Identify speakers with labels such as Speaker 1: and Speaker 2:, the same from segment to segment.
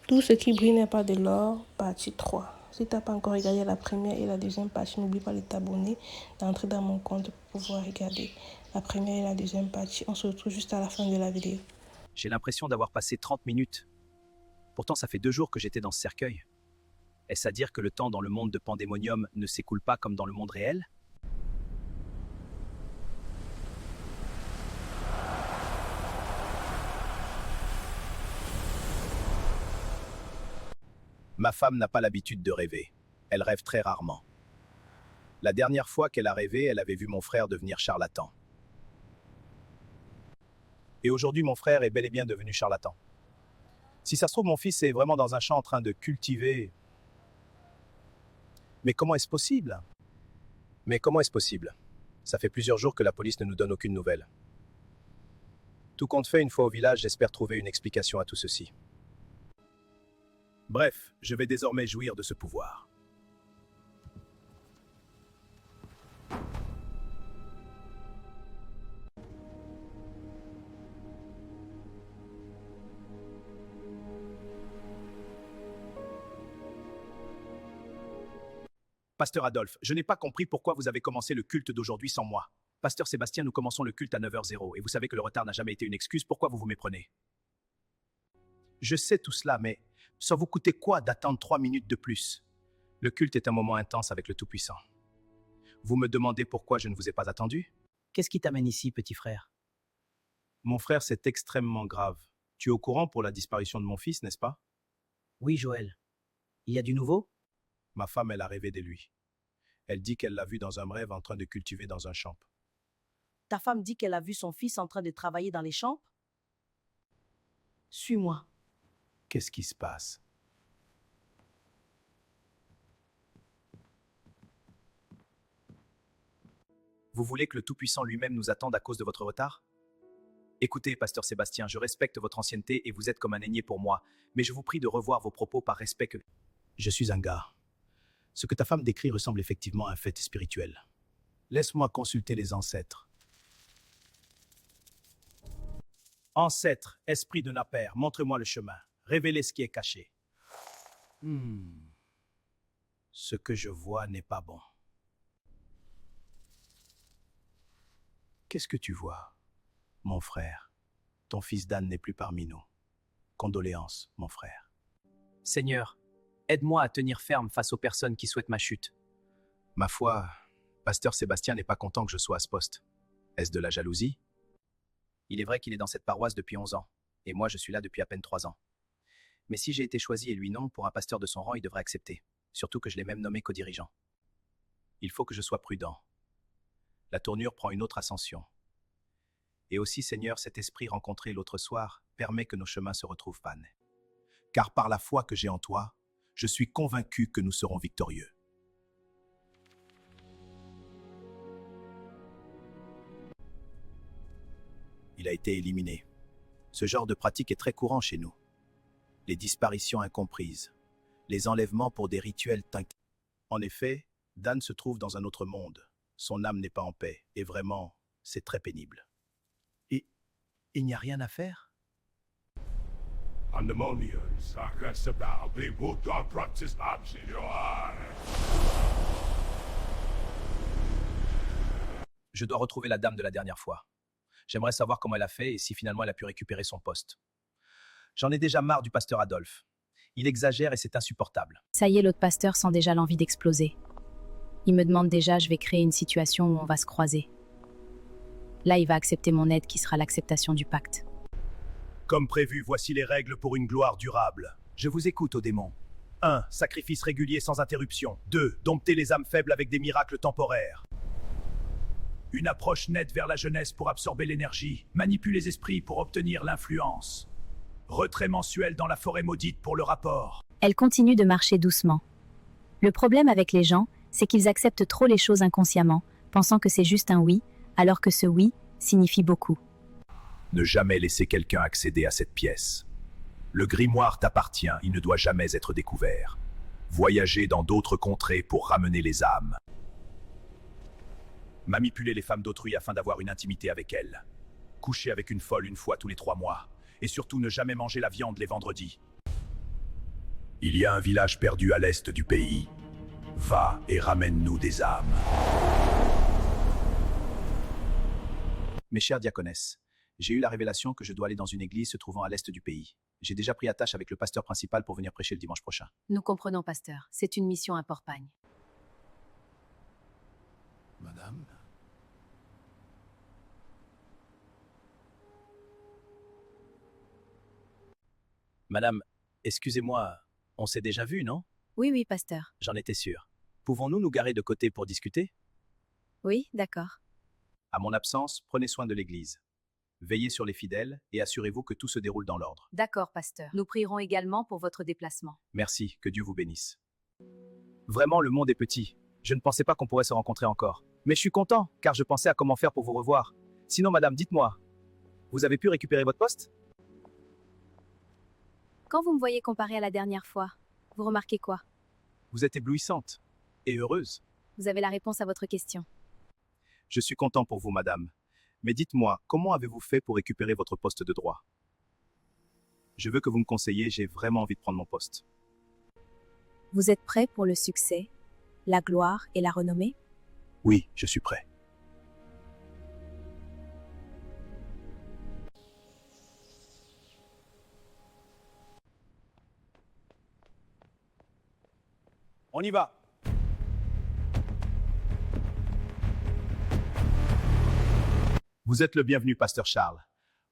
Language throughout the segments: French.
Speaker 1: Tout ce qui brille n'est pas de l'or, partie 3. Si tu n'as pas encore regardé la première et la deuxième partie, n'oublie pas de t'abonner, d'entrer dans mon compte pour pouvoir regarder la première et la deuxième partie. On se retrouve juste à la fin de la vidéo.
Speaker 2: J'ai l'impression d'avoir passé 30 minutes. Pourtant, ça fait 2 jours que j'étais dans ce cercueil. Est-ce à dire que le temps dans le monde de Pandémonium ne s'écoule pas comme dans le monde réel? Ma femme n'a pas l'habitude de rêver. Elle rêve très rarement. La dernière fois qu'elle a rêvé, elle avait vu mon frère devenir charlatan. Et aujourd'hui, mon frère est bel et bien devenu charlatan. Si ça se trouve, mon fils est vraiment dans un champ en train de cultiver. Mais comment est-ce possible? Ça fait plusieurs jours que la police ne nous donne aucune nouvelle. Tout compte fait, une fois au village, j'espère trouver une explication à tout ceci. Bref, je vais désormais jouir de ce pouvoir. Pasteur Adolphe, je n'ai pas compris pourquoi vous avez commencé le culte d'aujourd'hui sans moi. Pasteur Sébastien, nous commençons le culte à 9h00 et vous savez que le retard n'a jamais été une excuse, pourquoi vous vous méprenez? Je sais tout cela, mais ça vous coûtait quoi d'attendre 3 minutes de plus? Le culte est un moment intense avec le Tout-Puissant. Vous me demandez pourquoi je ne vous ai pas attendu?
Speaker 3: Qu'est-ce qui t'amène ici, petit frère?
Speaker 2: Mon frère, c'est extrêmement grave. Tu es au courant pour la disparition de mon fils, n'est-ce pas?
Speaker 3: Oui, Joël. Il y a du nouveau?
Speaker 2: Ma femme, elle a rêvé de lui. Elle dit qu'elle l'a vu dans un rêve en train de cultiver dans un champ.
Speaker 3: Ta femme dit qu'elle a vu son fils en train de travailler dans les champs? Suis-moi.
Speaker 2: Qu'est-ce qui se passe? Vous voulez que le Tout-Puissant lui-même nous attende à cause de votre retard? Écoutez, pasteur Sébastien, je respecte votre ancienneté et vous êtes comme un aîné pour moi, mais je vous prie de revoir vos propos par respect que... Je suis un gars. Ce que ta femme décrit ressemble effectivement à un fait spirituel. Laisse-moi consulter les ancêtres. Ancêtres, esprit de Naper, montre-moi le chemin. Révélez ce qui est caché. Ce que je vois n'est pas bon. Qu'est-ce que tu vois, mon frère? Ton fils Dan n'est plus parmi nous. Condoléances, mon frère.
Speaker 4: Seigneur, aide-moi à tenir ferme face aux personnes qui souhaitent ma chute.
Speaker 2: Ma foi, pasteur Sébastien n'est pas content que je sois à ce poste. Est-ce de la jalousie?
Speaker 4: Il est vrai qu'il est dans cette paroisse depuis 11 ans, et moi je suis là depuis à peine 3 ans. Mais si j'ai été choisi et lui non, pour un pasteur de son rang, il devrait accepter. Surtout que je l'ai même nommé co-dirigeant.
Speaker 2: Il faut que je sois prudent. La tournure prend une autre ascension. Et aussi, Seigneur, cet esprit rencontré l'autre soir permet que nos chemins se retrouvent panne. Car par la foi que j'ai en toi, je suis convaincu que nous serons victorieux. Il a été éliminé. Ce genre de pratique est très courant chez nous. Les disparitions incomprises, les enlèvements pour des rituels tinqués. En effet, Dan se trouve dans un autre monde. Son âme n'est pas en paix, et vraiment, c'est très pénible. Et il n'y a rien à faire?
Speaker 4: Je dois retrouver la dame de la dernière fois. J'aimerais savoir comment elle a fait et si finalement elle a pu récupérer son poste. J'en ai déjà marre du pasteur Adolphe. Il exagère et c'est insupportable.
Speaker 5: Ça y est, l'autre pasteur sent déjà l'envie d'exploser. Il me demande déjà, je vais créer une situation où on va se croiser. Là, il va accepter mon aide qui sera l'acceptation du pacte.
Speaker 2: Comme prévu, voici les règles pour une gloire durable. Je vous écoute, ô démon. 1. Sacrifice régulier sans interruption. 2. Dompter les âmes faibles avec des miracles temporaires. Une approche nette vers la jeunesse pour absorber l'énergie. Manipule les esprits pour obtenir l'influence. Retrait mensuel dans la forêt maudite pour le rapport.
Speaker 5: Elle continue de marcher doucement. Le problème avec les gens, c'est qu'ils acceptent trop les choses inconsciemment, pensant que c'est juste un oui, alors que ce oui signifie beaucoup.
Speaker 2: Ne jamais laisser quelqu'un accéder à cette pièce. Le grimoire t'appartient, il ne doit jamais être découvert. Voyager dans d'autres contrées pour ramener les âmes. Manipuler les femmes d'autrui afin d'avoir une intimité avec elles. Coucher avec une folle une fois tous les 3 mois. Et surtout ne jamais manger la viande les vendredis. Il y a un village perdu à l'est du pays. Va et ramène-nous des âmes.
Speaker 4: Mes chères diaconesses, j'ai eu la révélation que je dois aller dans une église se trouvant à l'est du pays. J'ai déjà pris attache avec le pasteur principal pour venir prêcher le dimanche prochain.
Speaker 5: Nous comprenons, pasteur. C'est une mission à Port-Pagne.
Speaker 2: Madame?
Speaker 4: Madame, excusez-moi, on s'est déjà vu, non?
Speaker 5: Oui, oui, pasteur.
Speaker 4: J'en étais sûr. Pouvons-nous nous garer de côté pour discuter?
Speaker 5: Oui, d'accord.
Speaker 4: À mon absence, prenez soin de l'église. Veillez sur les fidèles et assurez-vous que tout se déroule dans l'ordre.
Speaker 5: D'accord, pasteur. Nous prierons également pour votre déplacement.
Speaker 4: Merci, que Dieu vous bénisse. Vraiment, le monde est petit. Je ne pensais pas qu'on pourrait se rencontrer encore. Mais je suis content, car je pensais à comment faire pour vous revoir. Sinon, madame, dites-moi, vous avez pu récupérer votre poste?
Speaker 5: Quand vous me voyez comparé à la dernière fois, vous remarquez quoi?
Speaker 4: Vous êtes éblouissante et heureuse.
Speaker 5: Vous avez la réponse à votre question.
Speaker 4: Je suis content pour vous, madame. Mais dites-moi, comment avez-vous fait pour récupérer votre poste de droit? Je veux que vous me conseillez, j'ai vraiment envie de prendre mon poste.
Speaker 5: Vous êtes prêt pour le succès, la gloire et la renommée?
Speaker 4: Oui, je suis prêt. On y va. Vous êtes le bienvenu, pasteur Charles.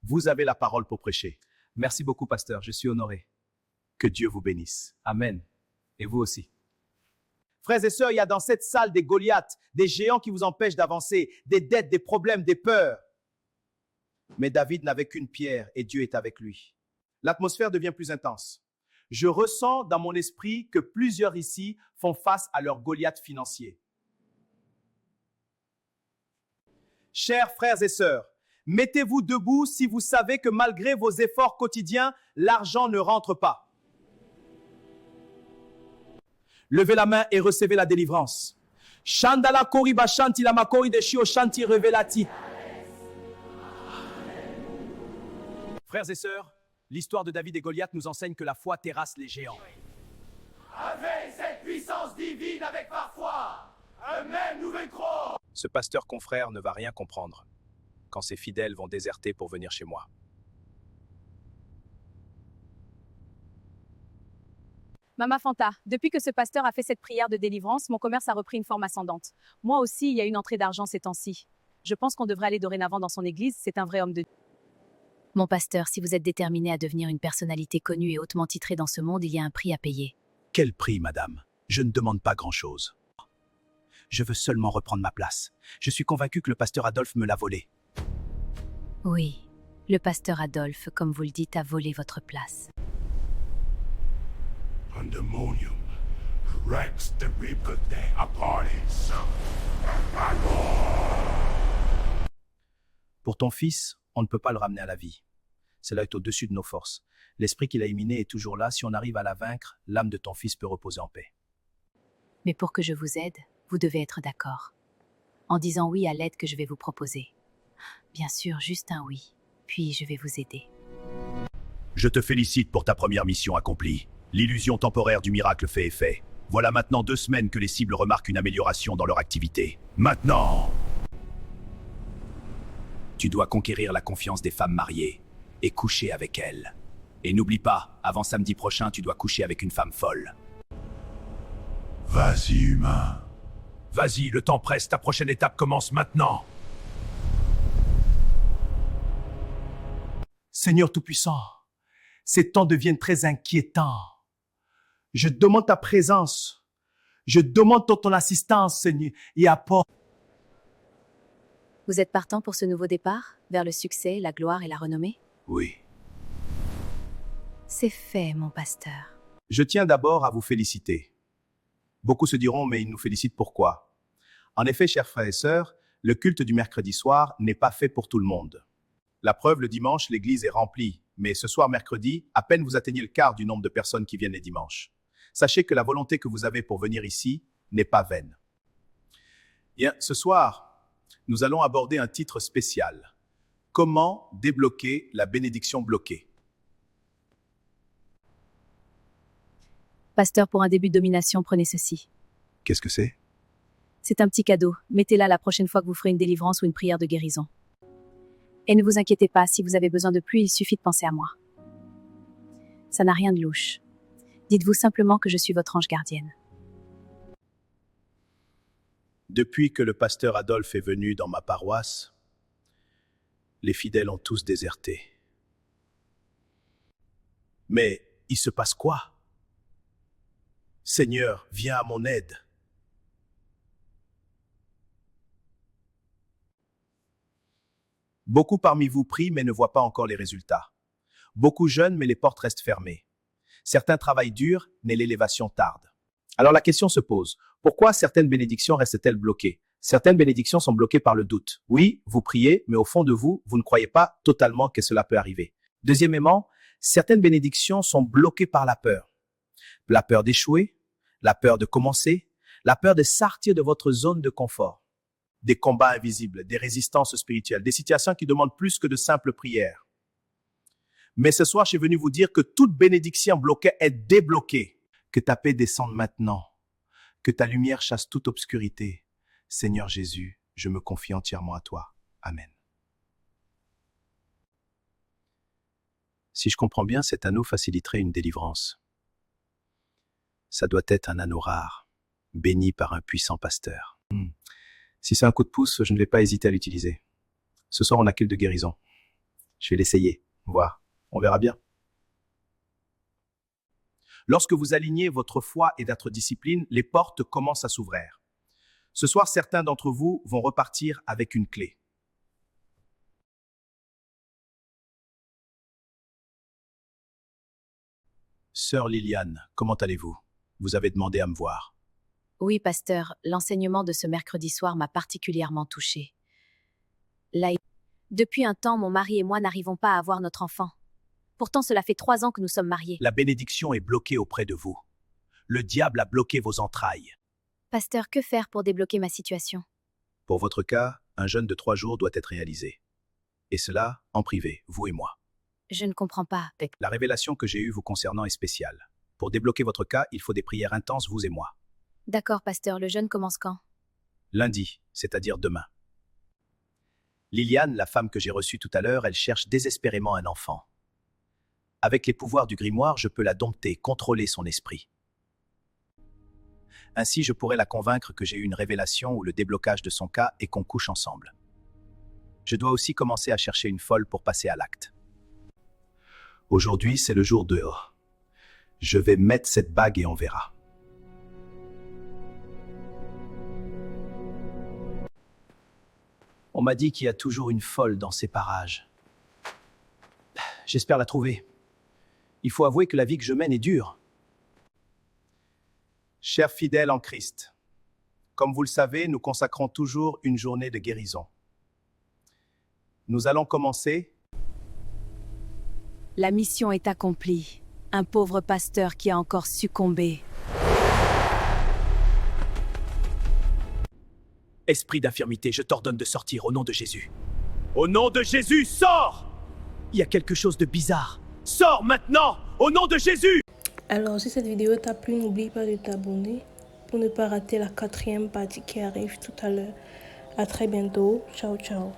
Speaker 4: Vous avez la parole pour prêcher. Merci beaucoup, pasteur, je suis honoré. Que Dieu vous bénisse. Amen. Et vous aussi. Frères et sœurs, il y a dans cette salle des Goliaths, des géants qui vous empêchent d'avancer, des dettes, des problèmes, des peurs. Mais David n'avait qu'une pierre et Dieu est avec lui. L'atmosphère devient plus intense. Je ressens dans mon esprit que plusieurs ici font face à leur Goliath financier. Chers frères et sœurs, mettez-vous debout si vous savez que malgré vos efforts quotidiens, l'argent ne rentre pas. Levez la main et recevez la délivrance. Chandala koriba shanti la makori de shio shanti revelati. Frères et sœurs, l'histoire de David et Goliath nous enseigne que la foi terrasse les géants.
Speaker 2: Avec cette puissance divine avec parfois un même nouvel croc.
Speaker 4: Ce pasteur confrère ne va rien comprendre quand ses fidèles vont déserter pour venir chez moi.
Speaker 5: Mama Fanta, depuis que ce pasteur a fait cette prière de délivrance, mon commerce a repris une forme ascendante. Moi aussi, il y a une entrée d'argent ces temps-ci. Je pense qu'on devrait aller dorénavant dans son église, c'est un vrai homme de Dieu. Mon pasteur, si vous êtes déterminé à devenir une personnalité connue et hautement titrée dans ce monde, il y a un prix à payer.
Speaker 4: Quel prix, madame? Je ne demande pas grand-chose. Je veux seulement reprendre ma place. Je suis convaincu que le pasteur Adolphe me l'a volé.
Speaker 5: Oui, le pasteur Adolphe, comme vous le dites, a volé votre place.
Speaker 2: Pandemonium, Rex the Reaper Day Apartis.
Speaker 4: Pour ton fils, on ne peut pas le ramener à la vie. Cela est au-dessus de nos forces. L'esprit qu'il a éminé est toujours là. Si on arrive à la vaincre, l'âme de ton fils peut reposer en paix.
Speaker 5: Mais pour que je vous aide, vous devez être d'accord. En disant oui à l'aide que je vais vous proposer. Bien sûr, juste un oui. Puis je vais vous aider.
Speaker 2: Je te félicite pour ta première mission accomplie. L'illusion temporaire du miracle fait effet. Voilà maintenant 2 semaines que les cibles remarquent une amélioration dans leur activité. Maintenant, tu dois conquérir la confiance des femmes mariées et coucher avec elles. Et n'oublie pas, avant samedi prochain, tu dois coucher avec une femme folle. Vas-y, humain. Vas-y, le temps presse, ta prochaine étape commence maintenant.
Speaker 4: Seigneur Tout-Puissant, ces temps deviennent très inquiétants. Je demande ta présence. Je demande ton assistance, Seigneur, et apporte.
Speaker 5: Vous êtes partant pour ce nouveau départ, vers le succès, la gloire et la renommée?
Speaker 2: Oui.
Speaker 5: C'est fait, mon pasteur.
Speaker 4: Je tiens d'abord à vous féliciter. Beaucoup se diront, mais ils nous félicitent pourquoi? En effet, chers frères et sœurs, le culte du mercredi soir n'est pas fait pour tout le monde. La preuve, le dimanche, l'église est remplie. Mais ce soir, mercredi, à peine vous atteignez le quart du nombre de personnes qui viennent les dimanches. Sachez que la volonté que vous avez pour venir ici n'est pas vaine. Bien, ce soir, nous allons aborder un titre spécial. Comment débloquer la bénédiction bloquée?
Speaker 5: Pasteur, pour un début de domination, prenez ceci.
Speaker 2: Qu'est-ce que c'est?
Speaker 5: C'est un petit cadeau. Mettez-la la prochaine fois que vous ferez une délivrance ou une prière de guérison. Et ne vous inquiétez pas, si vous avez besoin de plus, il suffit de penser à moi. Ça n'a rien de louche. Dites-vous simplement que je suis votre ange gardienne.
Speaker 2: Depuis que le pasteur Adolphe est venu dans ma paroisse, les fidèles ont tous déserté. Mais il se passe quoi? Seigneur, viens à mon aide. Beaucoup parmi vous prient mais ne voient pas encore les résultats. Beaucoup jeûnent mais les portes restent fermées. Certains travaillent dur mais l'élévation tarde. Alors la question se pose, pourquoi certaines bénédictions restent-elles bloquées? Certaines bénédictions sont bloquées par le doute. Oui, vous priez, mais au fond de vous, vous ne croyez pas totalement que cela peut arriver. Deuxièmement, certaines bénédictions sont bloquées par la peur. La peur d'échouer, la peur de commencer, la peur de sortir de votre zone de confort. Des combats invisibles, des résistances spirituelles, des situations qui demandent plus que de simples prières. Mais ce soir, je suis venu vous dire que toute bénédiction bloquée est débloquée. Que ta paix descende maintenant. Que ta lumière chasse toute obscurité. Seigneur Jésus, je me confie entièrement à toi. Amen. Si je comprends bien, cet anneau faciliterait une délivrance. Ça doit être un anneau rare, béni par un puissant pasteur. Si c'est un coup de pouce, je ne vais pas hésiter à l'utiliser. Ce soir, on n'a qu'une de guérison. Je vais l'essayer, voir. On verra bien. Lorsque vous alignez votre foi et votre discipline, les portes commencent à s'ouvrir. Ce soir, certains d'entre vous vont repartir avec une clé. Sœur Liliane, comment allez-vous? Vous avez demandé à me voir.
Speaker 5: Oui, pasteur, l'enseignement de ce mercredi soir m'a particulièrement touchée. Depuis un temps, mon mari et moi n'arrivons pas à avoir notre enfant. Pourtant, cela fait 3 ans que nous sommes mariés.
Speaker 2: La bénédiction est bloquée auprès de vous. Le diable a bloqué vos entrailles.
Speaker 5: Pasteur, que faire pour débloquer ma situation?
Speaker 2: Pour votre cas, un jeûne de 3 jours doit être réalisé. Et cela, en privé, vous et moi.
Speaker 5: Je ne comprends pas.
Speaker 2: La révélation que j'ai eue vous concernant est spéciale. Pour débloquer votre cas, il faut des prières intenses, vous et moi.
Speaker 5: D'accord, pasteur, le jeûne commence quand?
Speaker 2: Lundi, c'est-à-dire demain. Liliane, la femme que j'ai reçue tout à l'heure, elle cherche désespérément un enfant. Avec les pouvoirs du grimoire, je peux la dompter, contrôler son esprit. Ainsi, je pourrais la convaincre que j'ai eu une révélation ou le déblocage de son cas et qu'on couche ensemble. Je dois aussi commencer à chercher une folle pour passer à l'acte. Aujourd'hui, c'est le jour 2. Je vais mettre cette bague et on verra. On m'a dit qu'il y a toujours une folle dans ces parages. J'espère la trouver. Il faut avouer que la vie que je mène est dure. Chers fidèles en Christ, comme vous le savez, nous consacrons toujours une journée de guérison. Nous allons commencer.
Speaker 5: La mission est accomplie. Un pauvre pasteur qui a encore succombé.
Speaker 2: Esprit d'infirmité, je t'ordonne de sortir au nom de Jésus. Au nom de Jésus, sors! Il y a quelque chose de bizarre. Sors maintenant, au nom de Jésus!
Speaker 1: Alors, si cette vidéo t'a plu, n'oublie pas de t'abonner pour ne pas rater la 4e partie qui arrive tout à l'heure. À très bientôt. Ciao, ciao.